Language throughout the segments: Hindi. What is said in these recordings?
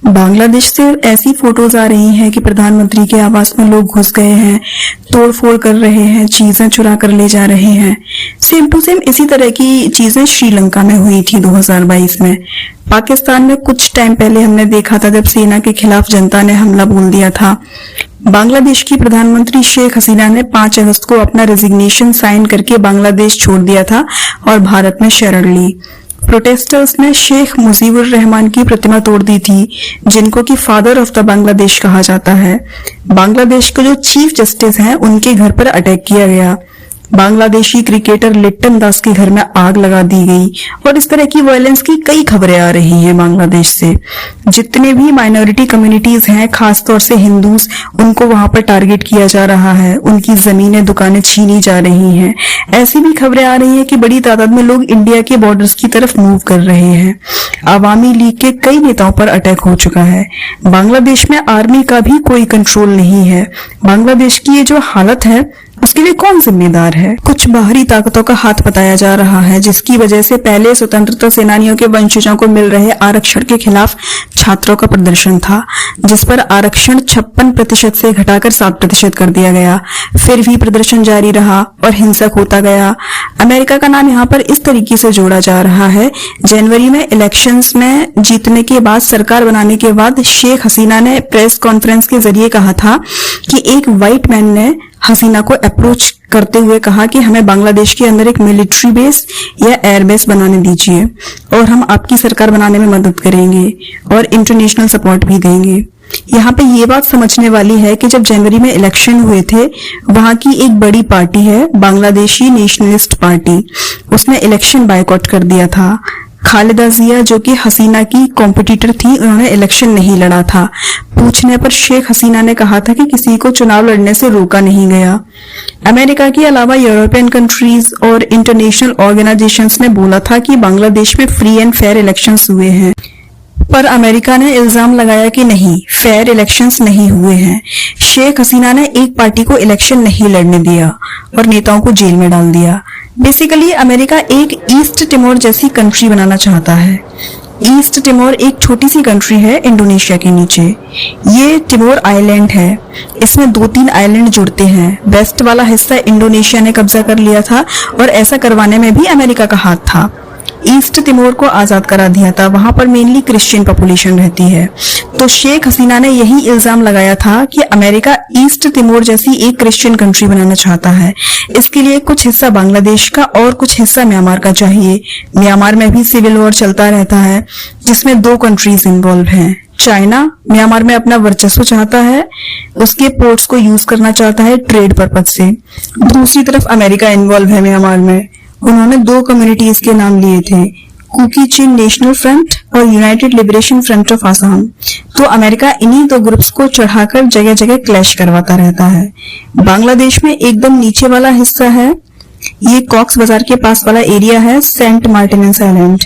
बांग्लादेश से ऐसी फोटोज आ रही हैं कि प्रधानमंत्री के आवास में लोग घुस गए हैं, तोड़फोड़ कर रहे हैं, चीजें चुरा कर ले जा रहे हैं। सेम टू सेम इसी तरह की चीजें श्रीलंका में हुई थी 2022 में। पाकिस्तान में कुछ टाइम पहले हमने देखा था जब सेना के खिलाफ जनता ने हमला बोल दिया था। बांग्लादेश की प्रधानमंत्री शेख हसीना ने 5 अगस्त को अपना रेजिग्नेशन साइन करके बांग्लादेश छोड़ दिया था और भारत में शरण ली। प्रोटेस्टर्स ने शेख मुजीबुर रहमान की प्रतिमा तोड़ दी थी, जिनको कि फादर ऑफ द बांग्लादेश कहा जाता है। बांग्लादेश के जो चीफ जस्टिस हैं उनके घर पर अटैक किया गया। बांग्लादेशी क्रिकेटर लिट्टन दास के घर में आग लगा दी गई और इस तरह की वायलेंस की कई खबरें आ रही हैं बांग्लादेश से। जितने भी माइनॉरिटी कम्युनिटीज हैं, खासतौर से हिंदूज, उनको वहां पर टारगेट किया जा रहा है, उनकी जमीनें, दुकानें छीनी जा रही हैं। ऐसी भी खबरें आ रही हैं कि बड़ी तादाद में लोग इंडिया के बॉर्डर्स की तरफ मूव कर रहे हैं। आवामी लीग के कई नेताओं पर अटैक हो चुका है। बांग्लादेश में आर्मी का भी कोई कंट्रोल नहीं है। बांग्लादेश की ये जो हालत है उसके लिए कौन जिम्मेदार है? कुछ बाहरी ताकतों का हाथ बताया जा रहा है, जिसकी वजह से पहले स्वतंत्रता सेनानियों के वंशजों को मिल रहे आरक्षण के खिलाफ छात्रों का प्रदर्शन था, जिस पर आरक्षण 56% से घटाकर 7% कर दिया गया। फिर भी प्रदर्शन जारी रहा और हिंसक होता गया। अमेरिका का नाम यहाँ पर इस तरीके से जोड़ा जा रहा है। जनवरी में इलेक्शंस में जीतने के बाद, सरकार बनाने के बाद, शेख हसीना ने प्रेस कॉन्फ्रेंस के जरिए कहा था कि एक व्हाइट मैन ने हसीना को अप्रोच करते हुए कहा कि हमें बांग्लादेश के अंदर एक मिलिट्री बेस या एयर बेस बनाने दीजिए और हम आपकी सरकार बनाने में मदद करेंगे और इंटरनेशनल सपोर्ट भी देंगे। यहाँ पे ये बात समझने वाली है कि जब जनवरी में इलेक्शन हुए थे, वहां की एक बड़ी पार्टी है बांग्लादेशी नेशनलिस्ट पार्टी, उसने इलेक्शन बायकॉट कर दिया था। खालिदा जिया, जो कि हसीना की कॉम्पिटिटर थी, उन्होंने इलेक्शन नहीं लड़ा था। पूछने पर शेख हसीना ने कहा था कि किसी को चुनाव लड़ने से रोका नहीं गया। अमेरिका के अलावा यूरोपियन कंट्रीज और इंटरनेशनल ऑर्गेनाइजेशंस ने बोला था कि बांग्लादेश में फ्री एंड फेयर इलेक्शंस हुए हैं, पर अमेरिका ने इल्जाम लगाया कि नहीं, फेयर इलेक्शंस नहीं हुए हैं। शेख हसीना ने एक पार्टी को इलेक्शन नहीं लड़ने दिया और नेताओं को जेल में डाल दिया। बेसिकली अमेरिका एक ईस्ट टिमोर जैसी कंट्री बनाना चाहता है। ईस्ट टिमोर एक छोटी सी कंट्री है इंडोनेशिया के नीचे। ये टिमोर आइलैंड है, इसमें 2-3 आइलैंड जुड़ते हैं। वेस्ट वाला हिस्सा इंडोनेशिया ने कब्जा कर लिया था और ऐसा करवाने में भी अमेरिका का हाथ था। ईस्ट तिमोर को आजाद करा दिया था, वहां पर मेनली क्रिश्चियन पॉपुलेशन रहती है। तो शेख हसीना ने यही इल्जाम लगाया था कि अमेरिका ईस्ट तिमोर जैसी एक क्रिश्चियन कंट्री बनाना चाहता है। इसके लिए कुछ हिस्सा बांग्लादेश का और कुछ हिस्सा म्यांमार का चाहिए। म्यांमार में भी सिविल वॉर चलता रहता है, जिसमें 2 कंट्रीज इन्वॉल्व हैं। चाइना म्यांमार में अपना वर्चस्व चाहता है, उसके पोर्ट्स को यूज करना चाहता है ट्रेड पर्पज से। दूसरी तरफ अमेरिका इन्वॉल्व है म्यांमार में। उन्होंने 2 कम्युनिटीज के नाम लिए थे, कुकी चिन नेशनल फ्रंट और United liberation front of Assam. तो अमेरिका इन्हीं 2 ग्रुप्स को चढ़ाकर जगह जगह क्लैश करवाता रहता है। बांग्लादेश में एकदम नीचे वाला हिस्सा है, ये कॉक्स बाजार के पास वाला एरिया है, सेंट मार्टिन्स आइलैंड।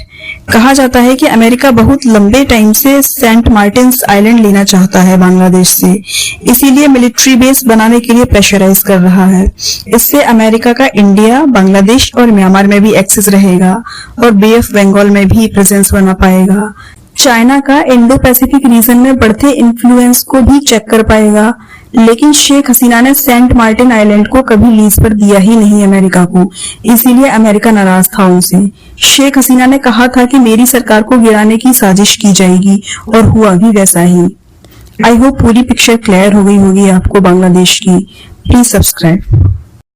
कहा जाता है कि अमेरिका बहुत लंबे टाइम से सेंट मार्टिन्स आइलैंड लेना चाहता है बांग्लादेश से, इसीलिए मिलिट्री बेस बनाने के लिए प्रेशराइज कर रहा है। इससे अमेरिका का इंडिया, बांग्लादेश और म्यांमार में भी एक्सेस रहेगा और बे ऑफ बंगाल में भी प्रेजेंस बना पाएगा। चाइना का इंडो पैसिफिक रीजन में बढ़ते इन्फ्लुएंस को भी चेक कर पाएगा। लेकिन शेख हसीना ने सेंट मार्टिन आइलैंड को कभी लीज पर दिया ही नहीं अमेरिका को, इसीलिए अमेरिका नाराज था उनसे। शेख हसीना ने कहा था कि मेरी सरकार को गिराने की साजिश की जाएगी और हुआ भी वैसा ही। आई होप पूरी पिक्चर क्लियर हो गई होगी आपको बांग्लादेश की। Please subscribe.